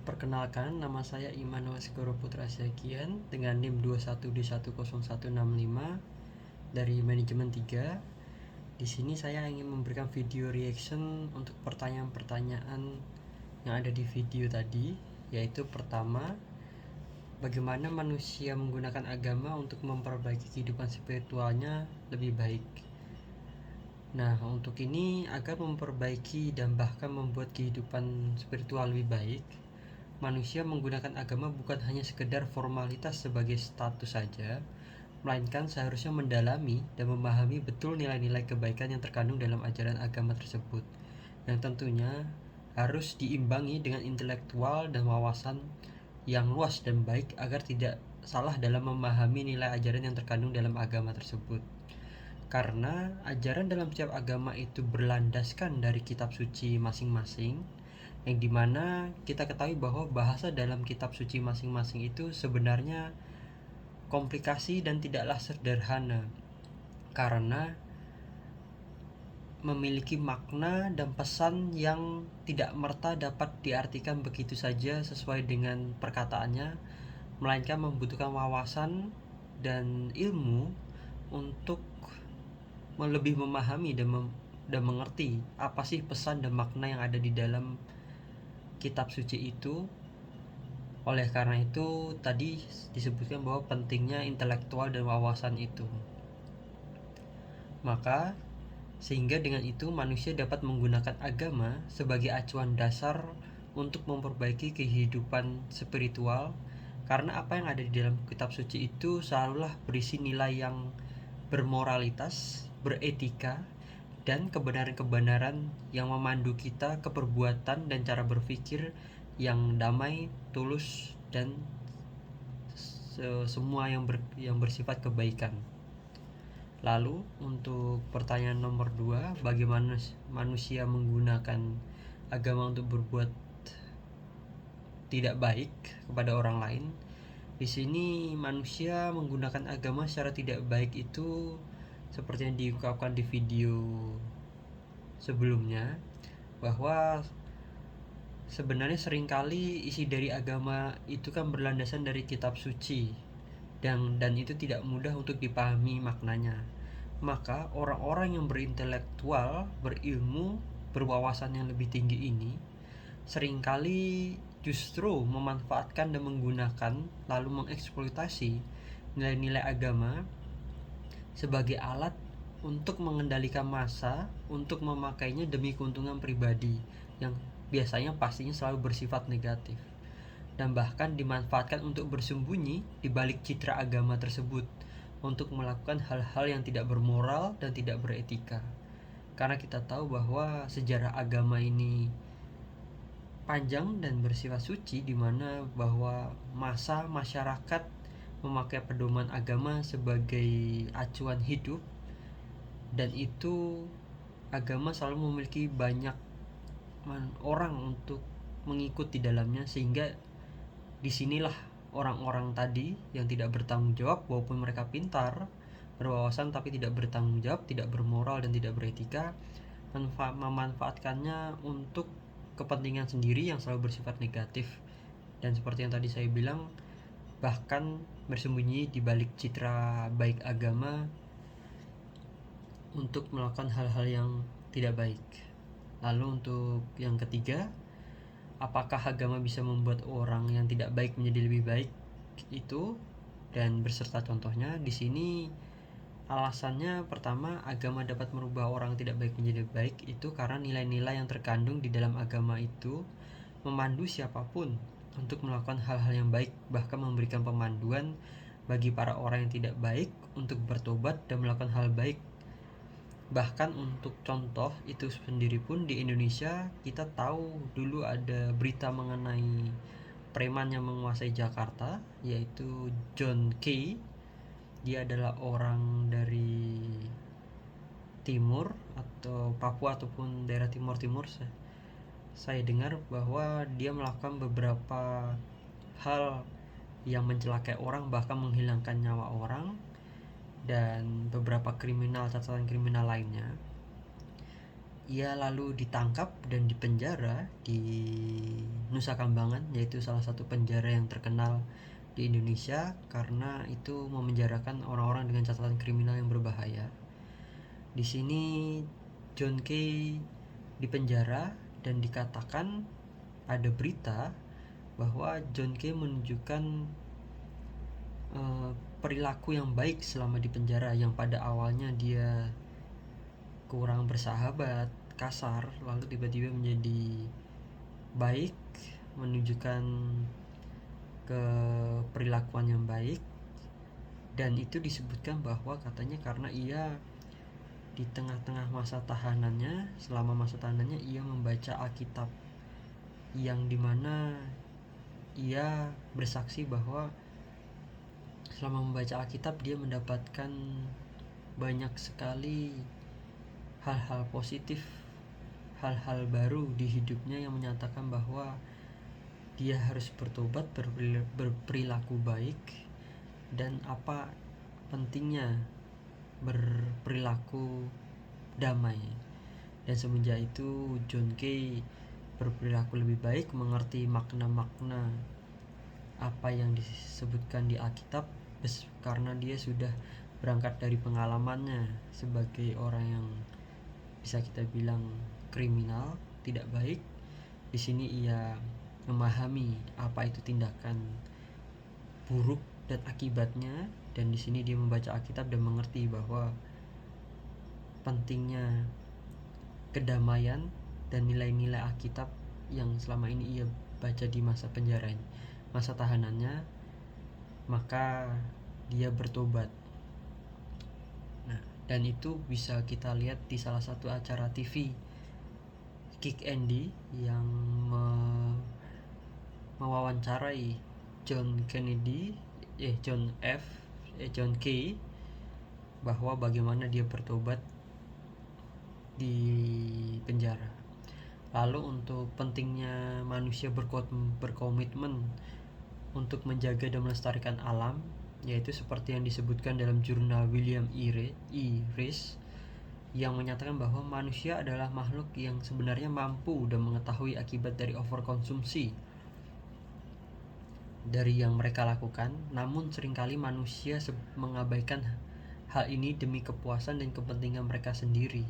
Perkenalkan, nama saya Immanuel Segoro Putra Sekian dengan NIM 21D10165 dari manajemen 3. Di sini saya ingin memberikan video reaction untuk pertanyaan-pertanyaan yang ada di video tadi, yaitu pertama, bagaimana manusia menggunakan agama untuk memperbaiki kehidupan spiritualnya lebih baik. Nah, untuk ini agar memperbaiki dan bahkan membuat kehidupan spiritual lebih baik, manusia menggunakan agama bukan hanya sekedar formalitas sebagai status saja, melainkan seharusnya mendalami dan memahami betul nilai-nilai kebaikan yang terkandung dalam ajaran agama tersebut, yang tentunya harus diimbangi dengan intelektual dan wawasan yang luas dan baik agar tidak salah dalam memahami nilai ajaran yang terkandung dalam agama tersebut. Karena ajaran dalam setiap agama itu berlandaskan dari kitab suci masing-masing, yang dimana kita ketahui bahwa bahasa dalam kitab suci masing-masing itu sebenarnya komplikasi dan tidaklah sederhana, karena memiliki makna dan pesan yang tidak merta dapat diartikan begitu saja sesuai dengan perkataannya, melainkan membutuhkan wawasan dan ilmu untuk lebih memahami dan mengerti apa sih pesan dan makna yang ada di dalam kitab suci itu. Oleh karena itu tadi disebutkan bahwa pentingnya intelektual dan wawasan itu. Maka sehingga dengan itu manusia dapat menggunakan agama sebagai acuan dasar untuk memperbaiki kehidupan spiritual, karena apa yang ada di dalam kitab suci itu selalulah berisi nilai yang bermoralitas, beretika, dan kebenaran-kebenaran yang memandu kita ke perbuatan dan cara berpikir yang damai, tulus, dan semua yang bersifat kebaikan. Lalu untuk pertanyaan nomor 2, bagaimana manusia menggunakan agama untuk berbuat tidak baik kepada orang lain? Di sini manusia menggunakan agama secara tidak baik itu seperti yang diungkapkan di video sebelumnya, bahwa sebenarnya seringkali isi dari agama itu kan berlandasan dari kitab suci, dan itu tidak mudah untuk dipahami maknanya. Maka orang-orang yang berintelektual, berilmu, berwawasan yang lebih tinggi ini seringkali justru memanfaatkan dan menggunakan lalu mengeksploitasi nilai-nilai agama sebagai alat untuk mengendalikan massa, untuk memakainya demi keuntungan pribadi yang biasanya pastinya selalu bersifat negatif, dan bahkan dimanfaatkan untuk bersembunyi di balik citra agama tersebut untuk melakukan hal-hal yang tidak bermoral dan tidak beretika. Karena kita tahu bahwa sejarah agama ini panjang dan bersifat suci, di mana bahwa masa masyarakat memakai pedoman agama sebagai acuan hidup, dan itu agama selalu memiliki banyak orang untuk mengikut di dalamnya, sehingga disinilah orang-orang tadi yang tidak bertanggung jawab, walaupun mereka pintar, berwawasan, tapi tidak bertanggung jawab, tidak bermoral dan tidak beretika, memanfaatkannya untuk kepentingan sendiri yang selalu bersifat negatif. Dan seperti yang tadi saya bilang, bahkan bersembunyi di balik citra baik agama untuk melakukan hal-hal yang tidak baik. Lalu untuk yang ketiga, apakah agama bisa membuat orang yang tidak baik menjadi lebih baik? Itu dan berserta contohnya di sini. Alasannya pertama, agama dapat merubah orang tidak baik menjadi baik itu karena nilai-nilai yang terkandung di dalam agama itu memandu siapapun untuk melakukan hal-hal yang baik, bahkan memberikan pemanduan bagi para orang yang tidak baik untuk bertobat dan melakukan hal baik. Bahkan untuk contoh itu sendiri pun di Indonesia, kita tahu dulu ada berita mengenai preman yang menguasai Jakarta, yaitu John Kay. Dia adalah orang dari timur atau Papua ataupun daerah timur-timur. Saya dengar bahwa dia melakukan beberapa hal yang mencelakai orang, bahkan menghilangkan nyawa orang, dan beberapa catatan kriminal lainnya. Ia lalu ditangkap dan dipenjara di Nusa Kambangan, yaitu salah satu penjara yang terkenal di Indonesia karena itu memenjarakan orang-orang dengan catatan kriminal yang berbahaya. Di sini John Kay dipenjara dan dikatakan ada berita bahwa John Kay menunjukkan perilaku yang baik selama di penjara, yang pada awalnya dia kurang bersahabat, kasar, lalu tiba-tiba menjadi baik, menunjukkan perilakuan yang baik. Dan itu disebutkan bahwa katanya karena ia di tengah-tengah masa tahanannya, selama masa tahanannya ia membaca Alkitab, yang dimana ia bersaksi bahwa selama membaca Alkitab dia mendapatkan banyak sekali hal-hal positif, hal-hal baru di hidupnya yang menyatakan bahwa dia harus bertobat, berperilaku baik, dan apa pentingnya berperilaku damai. Dan semenjak itu John Kay berperilaku lebih baik, mengerti makna-makna apa yang disebutkan di Alkitab, karena dia sudah berangkat dari pengalamannya sebagai orang yang bisa kita bilang kriminal, tidak baik. Di sini ia memahami apa itu tindakan buruk dan akibatnya, dan di sini dia membaca Alkitab dan mengerti bahwa pentingnya kedamaian dan nilai-nilai Alkitab yang selama ini ia baca di masa penjara, masa tahanannya, maka dia bertobat. Nah, dan itu bisa kita lihat di salah satu acara TV Kick Andy yang mewawancarai John K, bahwa bagaimana dia bertobat di penjara. Lalu untuk pentingnya manusia berkomitmen untuk menjaga dan melestarikan alam, yaitu seperti yang disebutkan dalam jurnal William E. Rees, yang menyatakan bahwa manusia adalah makhluk yang sebenarnya mampu dan mengetahui akibat dari overkonsumsi dari yang mereka lakukan, namun seringkali manusia mengabaikan hal ini demi kepuasan dan kepentingan mereka sendiri,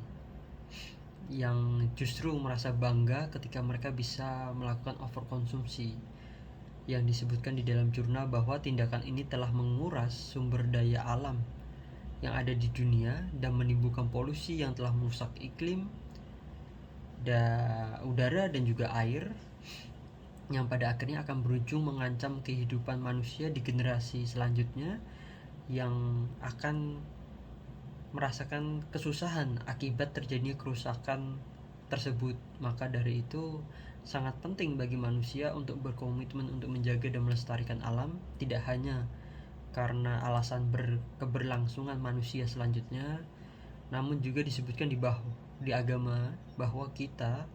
yang justru merasa bangga ketika mereka bisa melakukan overkonsumsi. Yang disebutkan di dalam jurnal bahwa tindakan ini telah menguras sumber daya alam yang ada di dunia dan menimbulkan polusi yang telah merusak iklim, udara dan juga air, yang pada akhirnya akan berujung mengancam kehidupan manusia di generasi selanjutnya yang akan merasakan kesusahan akibat terjadinya kerusakan tersebut. Maka dari itu sangat penting bagi manusia untuk berkomitmen untuk menjaga dan melestarikan alam, tidak hanya karena alasan keberlangsungan manusia selanjutnya, namun juga disebutkan di agama bahwa kita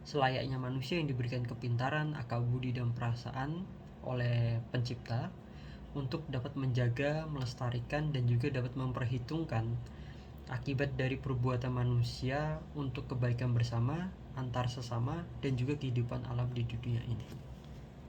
selayaknya manusia yang diberikan kepintaran, akal budi dan perasaan oleh pencipta untuk dapat menjaga, melestarikan, dan juga dapat memperhitungkan akibat dari perbuatan manusia untuk kebaikan bersama, antar sesama, dan juga kehidupan alam di dunia ini.